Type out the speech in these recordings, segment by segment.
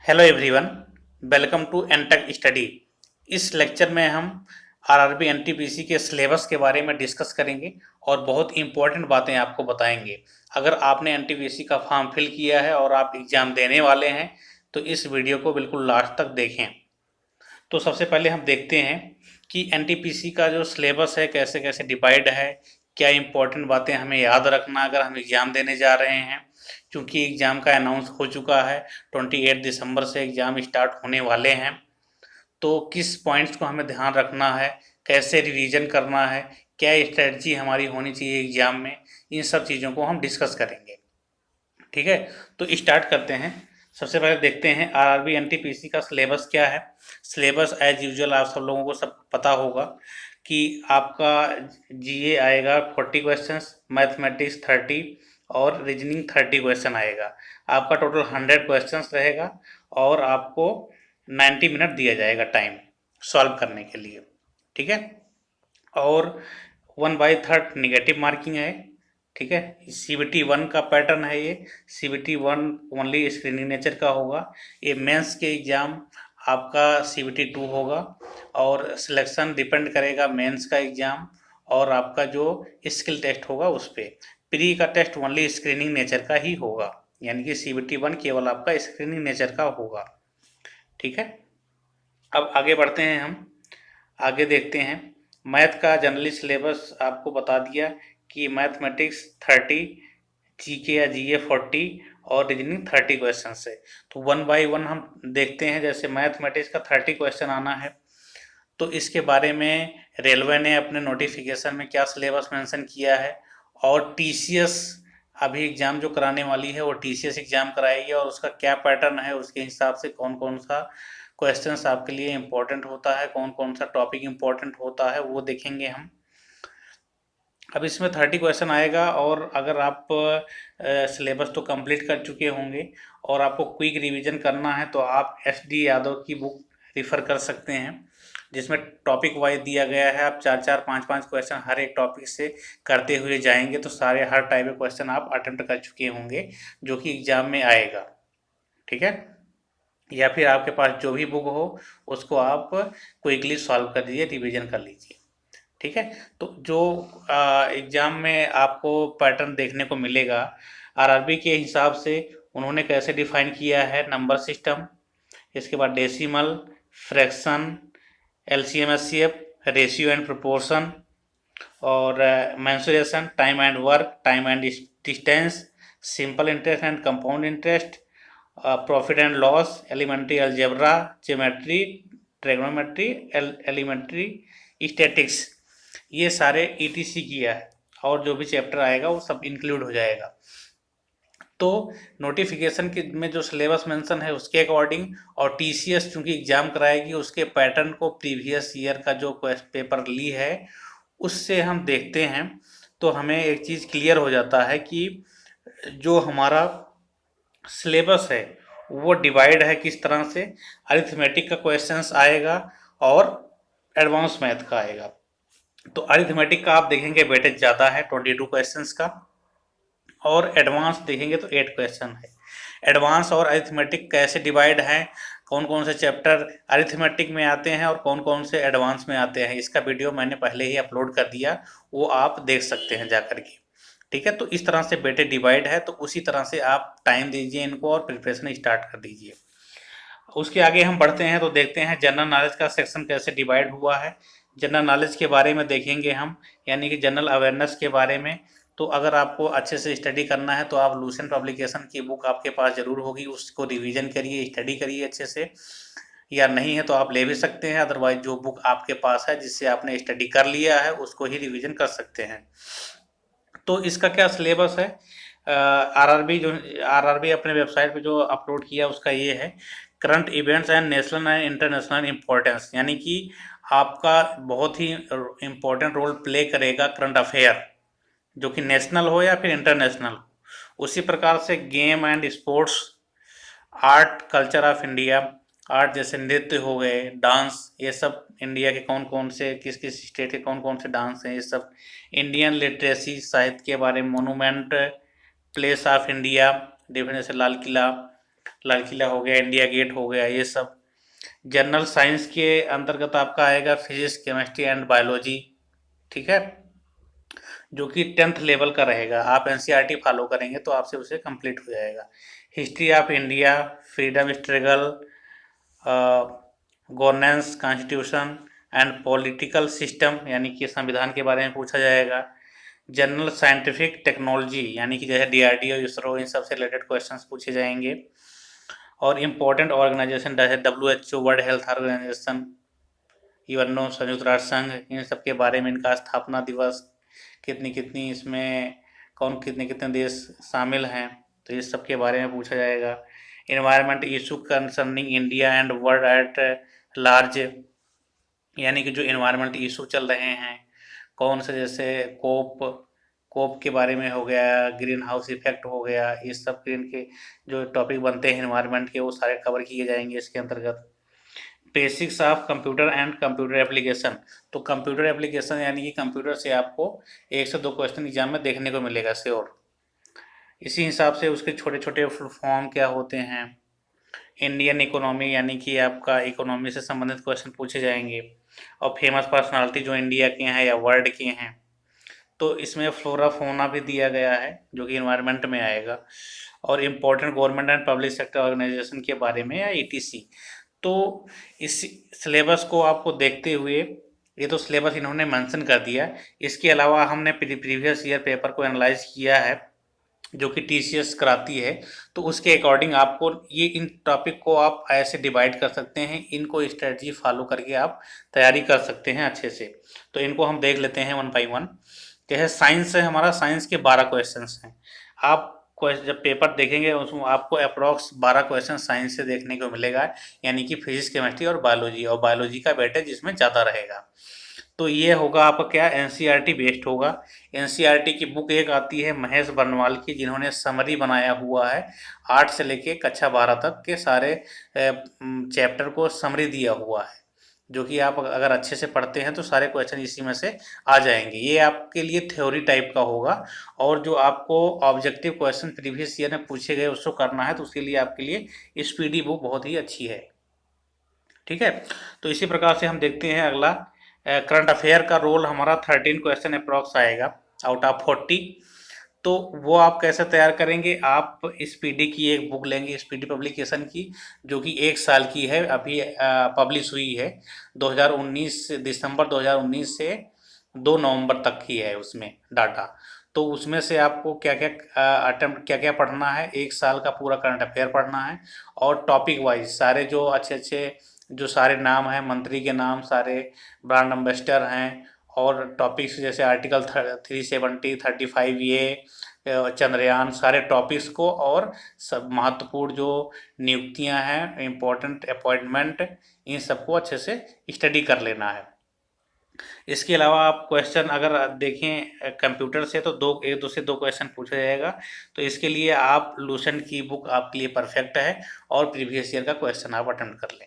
Hello everyone, welcome to Entech study. इस lecture में हम आरआरबी एनटीपीसी के सिलेबस के बारे में डिस्कस करेंगे और बहुत इंपॉर्टेंट बातें आपको बताएंगे। अगर आपने एनटीपीसी का फॉर्म फिल किया है और आप एग्ज़ाम देने वाले हैं तो इस वीडियो को बिल्कुल लास्ट तक देखें। तो सबसे पहले हम देखते हैं कि एनटीपीसी का जो सिलेबस है कैसे कैसे डिवाइड है, क्या इंपॉर्टेंट बातें हमें याद रखना अगर हम एग्ज़ाम देने जा रहे हैं। क्योंकि एग्ज़ाम का अनाउंस हो चुका है, 28 दिसंबर से एग्ज़ाम स्टार्ट होने वाले हैं। तो किस पॉइंट्स को हमें ध्यान रखना है, कैसे रिवीजन करना है, क्या स्ट्रेटजी हमारी होनी चाहिए एग्ज़ाम में, इन सब चीज़ों को हम डिस्कस करेंगे। ठीक है, तो स्टार्ट करते हैं। सबसे पहले देखते हैं आरआरबी एनटीपीसी का सिलेबस क्या है। सिलेबस एज यूजुअल आप सब लोगों को सब पता होगा कि आपका जीए आएगा 40 क्वेश्चंस, मैथमेटिक्स 30 और रीजनिंग 30 क्वेश्चन आएगा। आपका टोटल 100 क्वेश्चंस रहेगा और आपको 90 मिनट दिया जाएगा टाइम सॉल्व करने के लिए। ठीक है, और 1/3 निगेटिव मार्किंग है। ठीक है, CBT 1 का पैटर्न है ये। CBT 1 ओनली स्क्रीनिंग नेचर का होगा। ये मेंस के एग्ज़ाम आपका CBT 2 होगा और सिलेक्शन डिपेंड करेगा मेंस का एग्ज़ाम और आपका जो स्किल टेस्ट होगा उस पर। प्री का टेस्ट ओनली स्क्रीनिंग नेचर का ही होगा, यानी कि CBT 1 केवल आपका स्क्रीनिंग नेचर का होगा। ठीक है, अब आगे बढ़ते हैं। हम आगे देखते हैं मैथ का जनरली सिलेबस आपको बता दिया कि मैथमेटिक्स 30, जीके या जीए 40 और रीजनिंग 30 क्वेश्चन है। तो 1 बाय 1 हम देखते हैं। जैसे मैथमेटिक्स का 30 क्वेश्चन आना है तो इसके बारे में रेलवे ने अपने नोटिफिकेशन में क्या सिलेबस मेंशन किया है, और टीसीएस अभी एग्ज़ाम जो कराने वाली है वो टीसीएस एग्ज़ाम कराएगी और उसका क्या पैटर्न है, उसके हिसाब से कौन कौन सा क्वेश्चंस आपके लिए इम्पोर्टेंट होता है, कौन कौन सा टॉपिक इम्पोर्टेंट होता है, वो देखेंगे हम। अब इसमें 30 क्वेश्चन आएगा और अगर आप सिलेबस तो कंप्लीट कर चुके होंगे और आपको क्विक रिवीजन करना है तो आप SD यादव की बुक रिफ़र कर सकते हैं, जिसमें टॉपिक वाइज दिया गया है। आप 4-4, 5-5 क्वेश्चन हर एक टॉपिक से करते हुए जाएंगे तो सारे हर टाइप के क्वेश्चन आप अटेम्प्ट कर चुके होंगे जो कि एग्ज़ाम में आएगा। ठीक है, या फिर आपके पास जो भी बुक हो उसको आप क्विकली सॉल्व कर दीजिए, रिवीजन कर लीजिए। ठीक है, तो जो एग्ज़ाम में आपको पैटर्न देखने को मिलेगा आरआरबी के हिसाब से, उन्होंने कैसे डिफाइन किया है नंबर सिस्टम, इसके बाद decimal, fraction, LCM SCF, ratio and proportion, और mensuration, time and work, time and distance, simple interest and compound interest, profit and loss, elementary algebra, geometry, trigonometry, elementary statistics, ये सारे ETC किया है और जो भी चैप्टर आएगा वो सब इंक्लूड हो जाएगा। तो नोटिफिकेशन के में जो सिलेबस मेंशन है उसके अकॉर्डिंग, और TCS चूँकि एग्ज़ाम कराएगी उसके पैटर्न को प्रीवियस ईयर का जो पेपर ली है उससे हम देखते हैं तो हमें एक चीज़ क्लियर हो जाता है कि जो हमारा सिलेबस है वो डिवाइड है किस तरह से। अरिथमेटिक का क्वेश्चंस आएगा और एडवांस मैथ का आएगा। तो अरिथमेटिक का आप देखेंगे वेटेज ज़्यादा है 22 क्वेश्चंस का, और एडवांस देखेंगे तो 8 क्वेश्चन है। एडवांस और अरिथमेटिक कैसे डिवाइड हैं, कौन कौन से चैप्टर अरिथमेटिक में आते हैं और कौन कौन से एडवांस में आते हैं, इसका वीडियो मैंने पहले ही अपलोड कर दिया, वो आप देख सकते हैं जा कर के। ठीक है, तो इस तरह से वेटेज डिवाइड है, तो उसी तरह से आप टाइम दीजिए इनको और प्रिपरेशन स्टार्ट कर दीजिए। उसके आगे हम बढ़ते हैं तो देखते हैं जनरल नॉलेज का सेक्शन कैसे डिवाइड हुआ है। जनरल नॉलेज के बारे में देखेंगे हम, यानी कि जनरल अवेयरनेस के बारे में। तो अगर आपको अच्छे से स्टडी करना है तो आप लूसेंट पब्लिकेशन की बुक आपके पास ज़रूर होगी, उसको रिवीजन करिए, स्टडी करिए अच्छे से, या नहीं है तो आप ले भी सकते हैं। अदरवाइज जो बुक आपके पास है जिससे आपने स्टडी कर लिया है उसको ही रिवीजन कर सकते हैं। तो इसका क्या सिलेबस है, आरआरबी अपने वेबसाइट पे जो अपलोड किया उसका ये है, current events and national and international importance, यानी कि आपका बहुत ही इम्पोर्टेंट रोल प्ले करेगा करंट अफेयर, जो कि नेशनल हो या फिर इंटरनेशनल हो। उसी प्रकार से game and sports, art culture of India, art जैसे नृत्य हो गए, डांस, ये सब इंडिया के कौन कौन से, किस किस स्टेट के कौन कौन से डांस हैं, ये सब। इंडियन लिटरेसी, साहित्य के बारे में, monument, place of India, definition Lal Qila, Lal Qila हो गया, इंडिया गेट हो गया, ये सब। जनरल साइंस के अंतर्गत आपका आएगा फिजिक्स, केमिस्ट्री एंड बायोलॉजी, ठीक है, जो कि 10th लेवल का रहेगा। आप एनसीईआरटी फॉलो करेंगे तो आपसे उसे कंप्लीट हो जाएगा। History of India, freedom struggle, governance, constitution and political system यानी कि संविधान के बारे में पूछा जाएगा। जनरल साइंटिफिक टेक्नोलॉजी यानी कि जैसे डीआरडीओ, इसरो, इन सब से रिलेटेड क्वेश्चंस पूछे जाएंगे। और इम्पोर्टेंट ऑर्गेनाइजेशन जैसे WHO, World Health Organisation, UNO, संयुक्त राष्ट्र संघ, इन सब के बारे में, इनका स्थापना दिवस, कितनी कितनी इसमें कौन कितने कितने देश शामिल हैं, तो इस सब के बारे में पूछा जाएगा। Environment issue concerning India and world at large, यानी कि जो इन्वायरमेंट इशू चल रहे हैं कौन से, जैसे कोप कोप के बारे में हो गया, ग्रीन हाउस इफेक्ट हो गया, इस सब के इनके जो टॉपिक बनते हैं इन्वायरमेंट के वो सारे कवर किए जाएंगे इसके अंतर्गत। Basics of computer and computer application, तो कंप्यूटर एप्लीकेशन यानी कि कंप्यूटर से आपको 1 से 2 क्वेश्चन एग्जाम में देखने को मिलेगा श्योर। इसी हिसाब से उसके छोटे छोटे फुल फॉर्म क्या होते हैं। इंडियन इकोनॉमी यानी कि आपका इकोनॉमी से संबंधित क्वेश्चन पूछे जाएंगे। और फेमस पर्सनालिटी जो इंडिया के हैं या वर्ल्ड के हैं, तो इसमें फ्लोरा फोना भी दिया गया है जो कि इन्वायरमेंट में आएगा। और important government and public sector organisation के बारे में या ETC। तो इस सिलेबस को आपको देखते हुए, ये तो सिलेबस इन्होंने मेंशन कर दिया, इसके अलावा हमने प्रीवियस ईयर पेपर को एनालाइज किया है जो कि TCS कराती है, तो उसके अकॉर्डिंग आपको ये इन टॉपिक को आप ऐसे डिवाइड कर सकते हैं, इनको स्ट्रेटजी फॉलो करके आप तैयारी कर सकते हैं अच्छे से। तो इनको हम देख लेते हैं 1 बाय 1। जैसे साइंस है हमारा, साइंस के 12 क्वेश्चंस हैं। आप जब पेपर देखेंगे उसमें आपको अप्रॉक्स 12 क्वेश्चन साइंस से देखने को मिलेगा, यानी कि फिजिक्स, केमिस्ट्री और बायोलॉजी का वेटेज इसमें ज़्यादा रहेगा। तो ये होगा आपका क्या, NCERT बेस्ड होगा। NCERT की बुक एक आती है महेश बर्नवाल की, जिन्होंने समरी बनाया हुआ है 8 से लेके कक्षा 12 तक के सारे चैप्टर को समरी दिया हुआ है, जो कि आप अगर अच्छे से पढ़ते हैं तो सारे क्वेश्चन इसी में से आ जाएंगे। ये आपके लिए थ्योरी टाइप का होगा, और जो आपको ऑब्जेक्टिव क्वेश्चन प्रीवियस ईयर में पूछे गए उसको करना है, तो उसके लिए आपके लिए स्पीडी बुक बहुत ही अच्छी है, ठीक है। तो इसी प्रकार से हम देखते हैं अगला, करंट अफेयर का रोल हमारा 13 क्वेश्चन अप्रॉक्स आएगा आउट ऑफ 40। तो वो आप कैसे तैयार करेंगे, आप स्पीडी की एक बुक लेंगे, स्पीडी पब्लिकेशन की, जो कि 1 साल की है, अभी पब्लिश हुई है 2019 दिसंबर 2019 से 2 नवंबर तक की है उसमें डाटा। तो उसमें से आपको क्या क्या अटेम्प्ट क्या क्या पढ़ना है, 1 साल का पूरा करंट अफेयर पढ़ना है, और टॉपिक वाइज सारे जो अच्छे अच्छे जो सारे नाम हैं, मंत्री के नाम, सारे ब्रांड एम्बेसडर हैं, और टॉपिक्स जैसे आर्टिकल 370, 35A, चंद्रयान, सारे टॉपिक्स को, और सब महत्वपूर्ण जो नियुक्तियां हैं, इम्पोर्टेंट अपॉइंटमेंट, इन सबको अच्छे से स्टडी कर लेना है। इसके अलावा आप क्वेश्चन अगर देखें कंप्यूटर से, तो 2 क्वेश्चन पूछा जाएगा। तो इसके लिए आप लूसेंट की बुक आपके लिए परफेक्ट है, और प्रीवियस ईयर का क्वेश्चन आप अटेम्प्ट कर लें।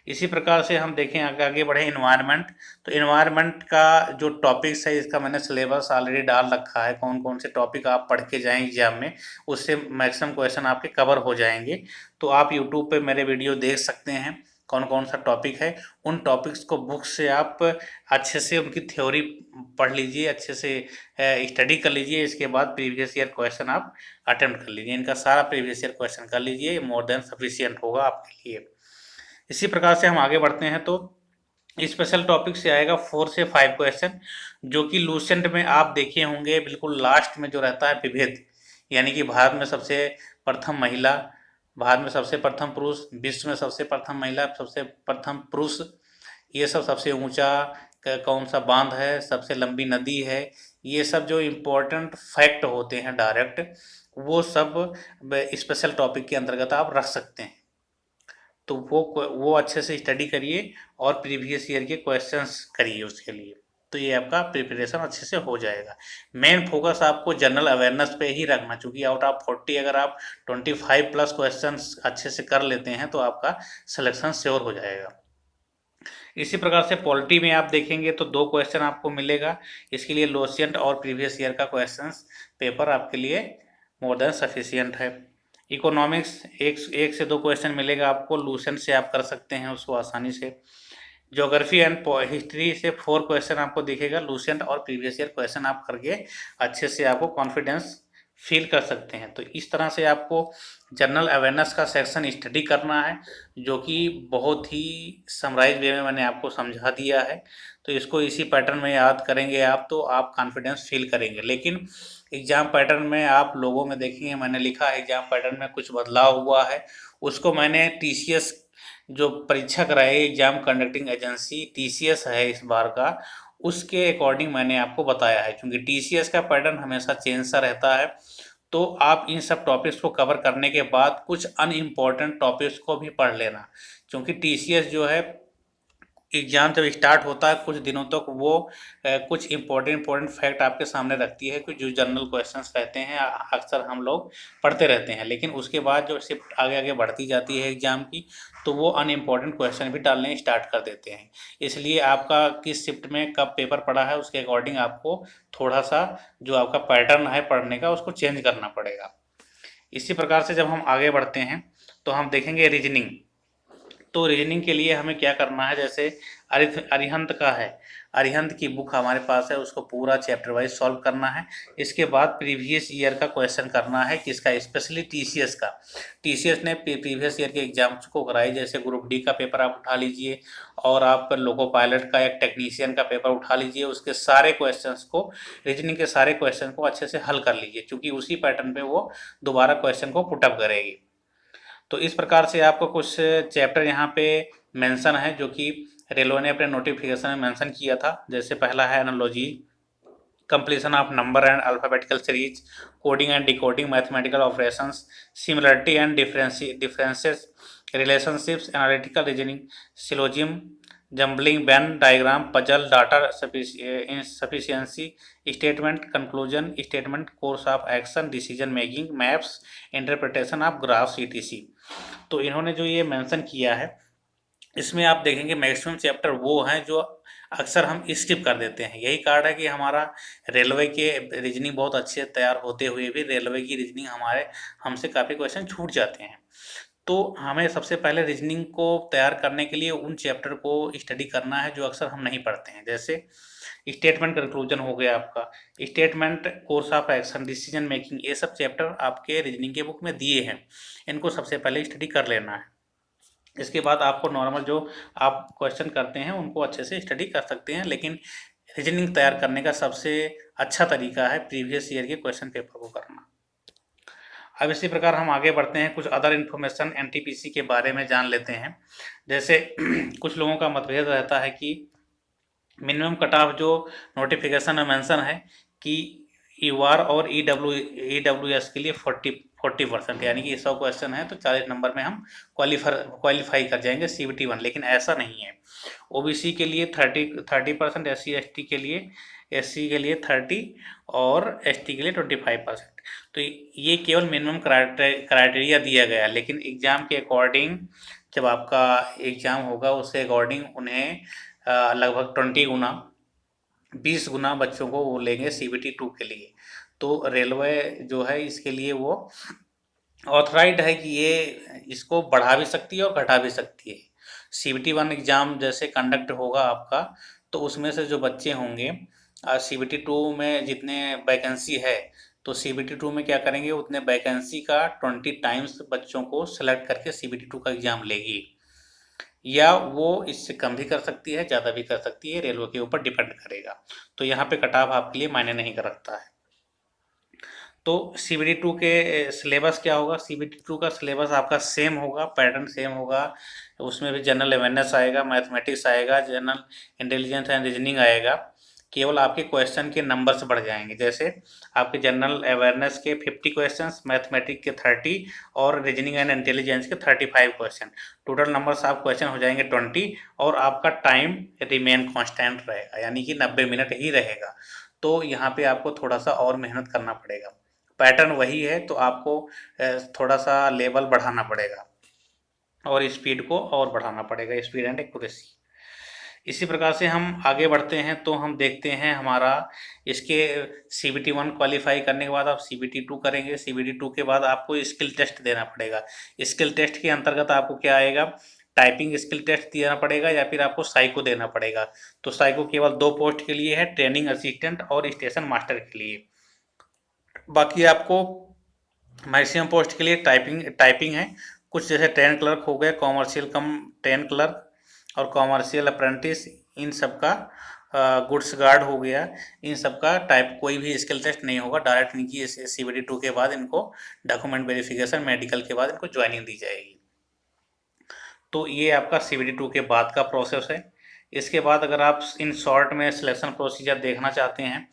इसी प्रकार से हम देखें आगे बढ़े इन्वायरमेंट, तो इन्वायरमेंट का जो टॉपिक्स है इसका मैंने सिलेबस ऑलरेडी डाल रखा है, कौन कौन से टॉपिक आप पढ़ के जाएं एग्जाम में, उससे मैक्सिमम क्वेश्चन आपके कवर हो जाएंगे। तो आप यूट्यूब पे मेरे वीडियो देख सकते हैं कौन कौन सा टॉपिक है, उन टॉपिक्स को बुक से आप अच्छे से उनकी थ्योरी पढ़ लीजिए, अच्छे से स्टडी कर लीजिए। इसके बाद प्रीवियस ईयर क्वेश्चन आप अटेम्प्ट कर लीजिए, इनका सारा प्रीवियस ईयर क्वेश्चन कर लीजिए, मोर देन सफिशियंट होगा आपके लिए। इसी प्रकार से हम आगे बढ़ते हैं, तो स्पेशल टॉपिक से आएगा 4 से 5 क्वेश्चन, जो कि लूसेंट में आप देखे होंगे बिल्कुल लास्ट में जो रहता है विभेद, यानी कि भारत में सबसे प्रथम महिला, भारत में सबसे प्रथम पुरुष, विश्व में सबसे प्रथम महिला, सबसे प्रथम पुरुष, ये सब सबसे ऊंचा कौन सा बांध है, सबसे लंबी नदी है, ये सब जो इम्पोर्टेंट फैक्ट होते हैं डायरेक्ट, वो सब स्पेशल टॉपिक के अंतर्गत आप रख सकते हैं। तो वो अच्छे से स्टडी करिए और प्रीवियस ईयर के क्वेश्चंस करिए उसके लिए, तो ये आपका प्रिपरेशन अच्छे से हो जाएगा। मेन फोकस आपको जनरल अवेयरनेस पे ही रखना, चूँकि आउट ऑफ 40 अगर आप 25 प्लस क्वेश्चंस अच्छे से कर लेते हैं तो आपका सिलेक्शन श्योर हो जाएगा। इसी प्रकार से पॉलिटी में आप देखेंगे तो 2 क्वेश्चन आपको मिलेगा, इसके लिए लोसेंट और प्रीवियस ईयर का क्वेश्चंस पेपर आपके लिए मोर देन सफिशियंट है। इकोनॉमिक्स एक से दो क्वेश्चन मिलेगा आपको, लूसेंट से आप कर सकते हैं उसको आसानी से। ज्योग्राफी एंड हिस्ट्री से 4 क्वेश्चन आपको दिखेगा, लूसेंट और प्रीवियस ईयर क्वेश्चन आप करके अच्छे से आपको कॉन्फिडेंस फील कर सकते हैं। तो इस तरह से आपको जनरल अवेयरनेस का सेक्शन स्टडी करना है, जो कि बहुत ही समराइज वे में मैंने आपको समझा दिया है। तो इसको इसी पैटर्न में याद करेंगे आप, तो आप कॉन्फिडेंस फील करेंगे। लेकिन एग्ज़ाम पैटर्न में आप लोगों में देखेंगे, मैंने लिखा है एग्ज़ाम पैटर्न में कुछ बदलाव हुआ है। उसको मैंने टीसीएस जो परीक्षा कराई, एग्जाम कंडक्टिंग एजेंसी टीसीएस है इस बार का, उसके अकॉर्डिंग मैंने आपको बताया है। क्योंकि टीसीएस का पैटर्न हमेशा चेंज सा रहता है, तो आप इन सब टॉपिक्स को कवर करने के बाद कुछ अनइम्पॉर्टेंट टॉपिक्स को भी पढ़ लेना। क्योंकि टीसीएस जो है, एग्ज़ाम जब स्टार्ट होता है कुछ दिनों तक वो कुछ इम्पोर्टेंट फैक्ट आपके सामने रखती है कि जो जनरल क्वेश्चंस रहते हैं अक्सर हम लोग पढ़ते रहते हैं। लेकिन उसके बाद जो शिफ्ट आगे आगे बढ़ती जाती है एग्ज़ाम की, तो वो अनइम्पॉर्टेंट क्वेश्चन भी डालने स्टार्ट कर देते हैं। इसलिए आपका किस शिफ्ट में कब पेपर पड़ा है उसके अकॉर्डिंग आपको थोड़ा सा जो आपका पैटर्न है पढ़ने का उसको चेंज करना पड़ेगा। इसी प्रकार से जब हम आगे बढ़ते हैं तो हम देखेंगे रीजनिंग। तो रीजनिंग के लिए हमें क्या करना है, जैसे अरिहंत का है, अरिहंत की बुक हमारे पास है, उसको पूरा चैप्टर वाइज सॉल्व करना है। इसके बाद प्रीवियस ईयर का क्वेश्चन करना है, किसका, स्पेशली टीसीएस का। टीसीएस ने प्रीवियस ईयर के एग्जाम्स को कराई, जैसे ग्रुप डी का पेपर आप उठा लीजिए, और आप लोको पायलट का या टेक्नीशियन का पेपर उठा लीजिए, उसके सारे क्वेश्चंस को, रीजनिंग के सारे क्वेश्चन को अच्छे से हल कर लीजिए, क्योंकि उसी पैटर्न पे वो दोबारा क्वेश्चन को पुटअप करेगी। तो इस प्रकार से आपको कुछ चैप्टर यहाँ पे मेंशन है जो कि रेलवे ने अपने नोटिफिकेशन में मेंशन किया था। जैसे पहला है analogy, completion of number and alphabetical series, coding and decoding, mathematical operations, similarity and differences, relationships, analytical reasoning, syllogism, jumbling, Venn diagram, puzzle, data sufficiency, statement, conclusion statement, course of action, decision making, maps, interpretation of graphs E T C. तो इन्होंने जो ये mention किया है, इसमें आप देखेंगे maximum chapter वो हैं जो अक्सर हम स्किप कर देते हैं। यही कारण है कि हमारा रेलवे के रीजनिंग बहुत अच्छे तैयार होते हुए भी रेलवे की रीजनिंग हमसे काफ़ी क्वेश्चन छूट जाते हैं। तो हमें सबसे पहले रीजनिंग को तैयार करने के लिए उन चैप्टर को स्टडी करना है जो अक्सर हम नहीं पढ़ते हैं। जैसे स्टेटमेंट कंक्लूजन हो गया आपका, statement, course of action, decision making, ये सब चैप्टर आपके रीजनिंग के बुक में दिए हैं, इनको सबसे पहले स्टडी कर लेना है। इसके बाद आपको नॉर्मल जो आप क्वेश्चन करते हैं उनको अच्छे से स्टडी कर सकते हैं, लेकिन रीजनिंग तैयार करने का सबसे अच्छा तरीका है प्रीवियस ईयर के क्वेश्चन पेपर को करना। अब इसी प्रकार हम आगे बढ़ते हैं, कुछ अदर इन्फॉर्मेशन एनटीपीसी के बारे में जान लेते हैं। जैसे कुछ लोगों का मतभेद रहता है कि मिनिमम कट ऑफ जो नोटिफिकेशन में मेंशन है कि यूआर और ईडब्ल्यूएस के लिए 40% यानी कि 100 क्वेश्चन है तो 40 नंबर में हम क्वालिफाई कर जाएंगे सीबीटी 1। लेकिन ऐसा नहीं है, ओबीसी के लिए 30%, एससी के लिए 30 और एसटी के लिए 25%। तो ये केवल मिनिमम क्राइटेरिया दिया गया है, लेकिन एग्ज़ाम के अकॉर्डिंग जब आपका एग्ज़ाम होगा उसके अकॉर्डिंग उन्हें लगभग 20 गुना बच्चों को वो लेंगे सीबीटी 2 के लिए। तो रेलवे जो है इसके लिए वो ऑथराइज्ड है कि ये इसको बढ़ा भी सकती है और घटा भी सकती है। सीबीटी 1 एग्ज़ाम जैसे कंडक्ट होगा आपका, तो उसमें से जो बच्चे होंगे सीबीटी 2 में जितने वैकेंसी है, तो सीबीटी 2 में क्या करेंगे, उतने वैकेंसी का 20 टाइम्स बच्चों को सेलेक्ट करके सीबीटी 2 का एग्ज़ाम लेगी, या वो इससे कम भी कर सकती है, ज़्यादा भी कर सकती है, रेलवे के ऊपर डिपेंड करेगा। तो यहाँ पे कट ऑफ आपके लिए मायने नहीं रखता है। तो सीबीटी 2 के सिलेबस क्या होगा, सीबीटी 2 का सिलेबस आपका सेम होगा, पैटर्न सेम होगा। उसमें भी जनरल अवेयरनेस आएगा, मैथमेटिक्स आएगा, जनरल इंटेलिजेंस एंड रीजनिंग आएगा। केवल आपके क्वेश्चन के नंबर्स बढ़ जाएंगे। जैसे आपके जनरल अवेयरनेस के 50 क्वेश्चंस, मैथमेटिक्स के 30 और रीजनिंग एंड इंटेलिजेंस के 35 क्वेश्चन। टोटल नंबर्स आप क्वेश्चन हो जाएंगे 20, और आपका टाइम रिमेन कांस्टेंट रहेगा, यानी कि 90 मिनट ही रहेगा। तो यहाँ पे आपको थोड़ा सा और मेहनत करना पड़ेगा। पैटर्न वही है, तो आपको थोड़ा सा लेवल बढ़ाना पड़ेगा और स्पीड को और बढ़ाना पड़ेगा, स्पीड एंड एक्यूरेसी। इसी प्रकार से हम आगे बढ़ते हैं तो हम देखते हैं हमारा इसके CBT 1 क्वालिफाई करने के बाद आप CBT 2 करेंगे। CBT 2 के बाद आपको स्किल टेस्ट देना पड़ेगा। स्किल टेस्ट के अंतर्गत आपको क्या आएगा, टाइपिंग स्किल टेस्ट देना पड़ेगा या फिर आपको साइको देना पड़ेगा। तो साइको केवल 2 पोस्ट के लिए है, ट्रेनिंग असिस्टेंट और स्टेशन मास्टर के लिए। बाकी आपको मैक्सिमम पोस्ट के लिए टाइपिंग है। कुछ जैसे ट्रेन क्लर्क हो गए, कॉमर्शियल कम ट्रेन क्लर्क और कॉमर्शियल अप्रेंटिस, इन सब का गुड्स गार्ड हो गया, इन सब का टाइप कोई भी स्किल टेस्ट नहीं होगा। डायरेक्ट इनकी CBT 2 के बाद इनको डॉक्यूमेंट वेरिफिकेशन मेडिकल के बाद इनको ज्वाइनिंग दी जाएगी। तो ये आपका CBT 2 के बाद का प्रोसेस है। इसके बाद अगर आप इन शॉर्ट में सिलेक्शन प्रोसीजर देखना चाहते हैं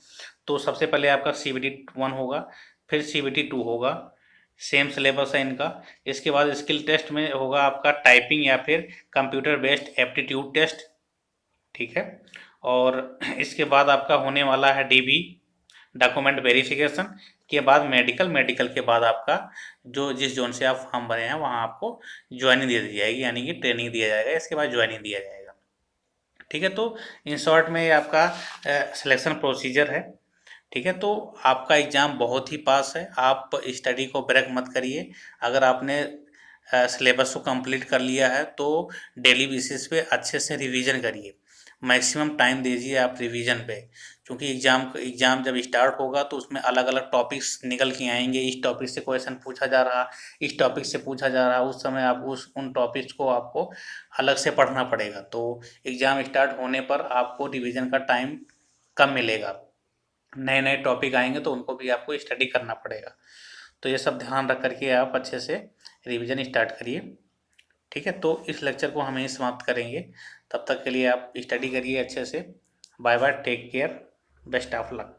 तो सबसे पहले आपका CBT 1 होगा, फिर CBT 2 होगा, सेम सिलेबस है इनका। इसके बाद स्किल टेस्ट में होगा आपका टाइपिंग या फिर कंप्यूटर बेस्ड एप्टीट्यूड टेस्ट, ठीक है। और इसके बाद आपका होने वाला है DB डॉक्यूमेंट वेरिफिकेशन के बाद मेडिकल के बाद आपका जो जिस जोन से आप फॉर्म भरे हैं वहाँ आपको ज्वाइनिंग दे दी जाएगी, यानी कि ट्रेनिंग दिया जाएगा, इसके बाद ज्वाइनिंग दिया जाएगा, ठीक है। तो इन शॉर्ट में ये आपका सिलेक्शन प्रोसीजर है, ठीक है। तो आपका एग्ज़ाम बहुत ही पास है, आप स्टडी को ब्रेक मत करिए। अगर आपने सिलेबस को कंप्लीट कर लिया है तो डेली बेसिस पे अच्छे से रिवीजन करिए, मैक्सिमम टाइम दीजिए आप रिवीजन पे, क्योंकि एग्ज़ाम जब स्टार्ट होगा तो उसमें अलग अलग टॉपिक्स निकल के आएंगे। इस टॉपिक से क्वेश्चन पूछा जा रहा, इस टॉपिक से पूछा जा रहा, उस समय आप उन टॉपिक्स को आपको अलग से पढ़ना पड़ेगा। तो एग्ज़ाम स्टार्ट होने पर आपको रिवीजन का टाइम कम मिलेगा, नए नए टॉपिक आएंगे तो उनको भी आपको स्टडी करना पड़ेगा। तो ये सब ध्यान रख करके आप अच्छे से रिवीजन स्टार्ट करिए, ठीक है। तो इस लेक्चर को हम यहीं समाप्त करेंगे, तब तक के लिए आप स्टडी करिए अच्छे से। Bye bye, take care, best of luck.